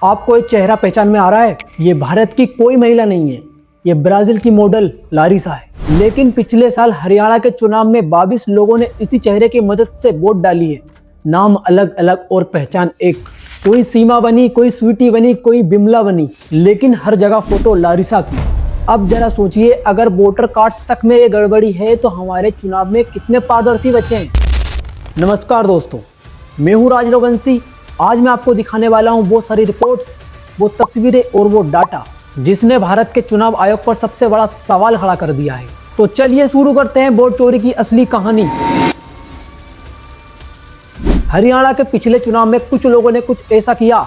आपको एक चेहरा पहचान में आ रहा है? ये भारत की कोई महिला नहीं है, ये ब्राजील की मॉडल लारिसा है। लेकिन पिछले साल हरियाणा के चुनाव में 22 लोगों ने इसी चेहरे की मदद से वोट डाली है। नाम अलग अलग और पहचान एक। कोई सीमा बनी, कोई स्वीटी बनी, कोई बिमला बनी, लेकिन हर जगह फोटो लारिसा की। अब जरा सोचिए, अगर वोटर कार्ड्स तक में ये गड़बड़ी है तो हमारे चुनाव में कितने पारदर्शी बचे हैं। नमस्कार दोस्तों, मैं हूँ राज रघुवंशी। आज मैं आपको दिखाने वाला हूँ वो सारी रिपोर्ट्स, वो तस्वीरें और वो डाटा जिसने भारत के चुनाव आयोग पर सबसे बड़ा सवाल खड़ा कर दिया है। तो चलिए शुरू करते हैं वोट चोरी की असली कहानी। हरियाणा के पिछले चुनाव में कुछ लोगों ने कुछ ऐसा किया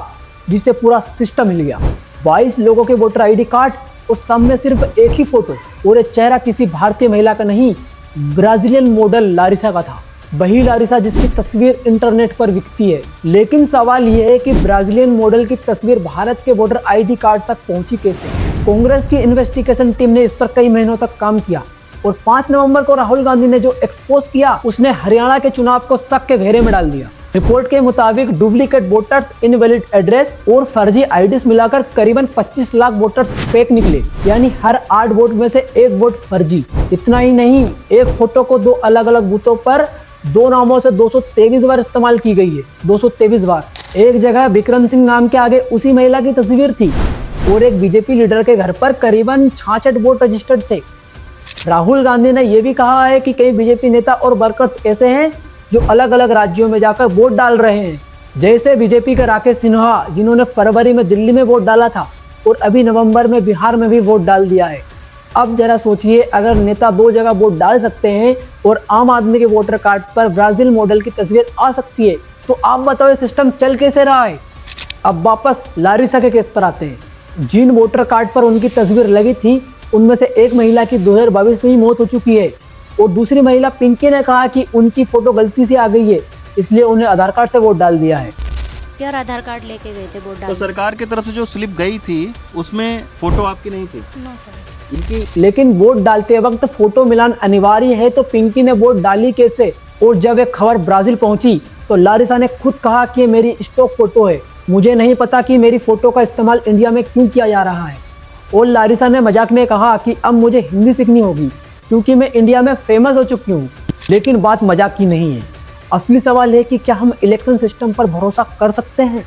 जिससे पूरा सिस्टम हिल गया। 22 लोगों के वोटर आईडी कार्ड और सब में सिर्फ एक ही फोटो, और ये चेहरा किसी भारतीय महिला का नहीं, ब्राजीलियन मॉडल लारिसा का था। वही लारिसा जिसकी तस्वीर इंटरनेट पर बिकती है। लेकिन सवाल यह है कि ब्राजीलियन मॉडल की तस्वीर भारत के वोटर आईडी कार्ड तक पहुंची कैसे। कांग्रेस की इन्वेस्टिगेशन टीम ने इस पर कई महीनों तक काम किया और 5 नवंबर को राहुल गांधी ने जो एक्सपोज किया, उसने हरियाणा के चुनाव को शक के घेरे में डाल दिया। रिपोर्ट के मुताबिक डुप्लीकेट वोटर्स, इनवैलिड एड्रेस और फर्जी आईडीज मिलाकर करीबन 25 लाख वोटर्स फेक निकले, यानी हर 8 वोट में से 1 वोट फर्जी। इतना ही नहीं, एक फोटो को 2 अलग अलग बूथों पर 2 नामों से 223 बार इस्तेमाल की गई है। 223 बार। एक जगह विक्रम सिंह नाम के आगे उसी महिला की तस्वीर थी और एक बीजेपी लीडर के घर पर करीबन 66 वोट रजिस्टर्ड थे। राहुल गांधी ने यह भी कहा है कि कई बीजेपी नेता और वर्कर्स ऐसे हैं जो अलग अलग राज्यों में जाकर वोट डाल रहे हैं, जैसे बीजेपी के राकेश सिन्हा, जिन्होंने फरवरी में दिल्ली में वोट डाला था और अभी नवंबर में बिहार में भी वोट डाल दिया है। अब जरा सोचिए, अगर नेता 2 जगह वोट डाल सकते हैं और आम आदमी के वोटर कार्ड पर ब्राजील मॉडल की तस्वीर आ सकती है, तो आप बताओ ये सिस्टम चल कैसे रहा है। अब वापस लारिसा के केस पर आते हैं। जिन वोटर कार्ड पर उनकी तस्वीर लगी थी, उनमें से एक महिला की 2022 में ही मौत हो चुकी है और दूसरी महिला पिंकी ने कहा कि उनकी फोटो गलती से आ गई है, इसलिए उन्हें आधार कार्ड से वोट डाल दिया है। यार आधार कार्ड लेके गए थे वोट डालने। तो सरकार की तरफ से जो स्लिप गई थी उसमें फोटो आपकी नहीं थी? No sir. लेकिन वोट डालते वक्त फोटो मिलान अनिवार्य है, तो पिंकी ने वोट डाली कैसे? और जब एक खबर ब्राजील पहुंची तो लारिसा ने खुद कहा कि मेरी स्टॉक फोटो है, मुझे नहीं पता कि मेरी फोटो का इस्तेमाल इंडिया में क्यों किया जा रहा है। और लारिसा ने मजाक में कहा कि अब मुझे हिंदी सीखनी होगी क्योंकि मैं इंडिया में फेमस हो चुकी हूँ। लेकिन बात मजाक की नहीं है। असली सवाल है कि क्या हम इलेक्शन सिस्टम पर भरोसा कर सकते हैं?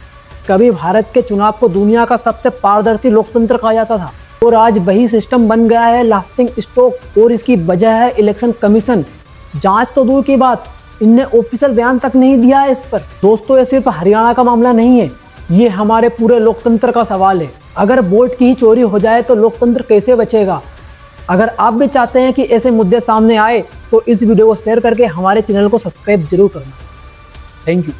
कभी भारत के चुनाव को दुनिया का सबसे पारदर्शी लोकतंत्र कहा जाता था और आज वही सिस्टम बन गया है लाफिंग स्टॉक, और इसकी वजह है इलेक्शन कमीशन। जांच तो दूर की बात, इनने ऑफिशियल बयान तक नहीं दिया है इस पर। दोस्तों, ये सिर्फ हरियाणा का मामला नहीं है, ये हमारे पूरे लोकतंत्र का सवाल है। अगर वोट की ही चोरी हो जाए तो लोकतंत्र कैसे बचेगा? अगर आप भी चाहते हैं कि ऐसे मुद्दे सामने आए तो इस वीडियो को शेयर करके हमारे चैनल को सब्सक्राइब जरूर करना। Thank you.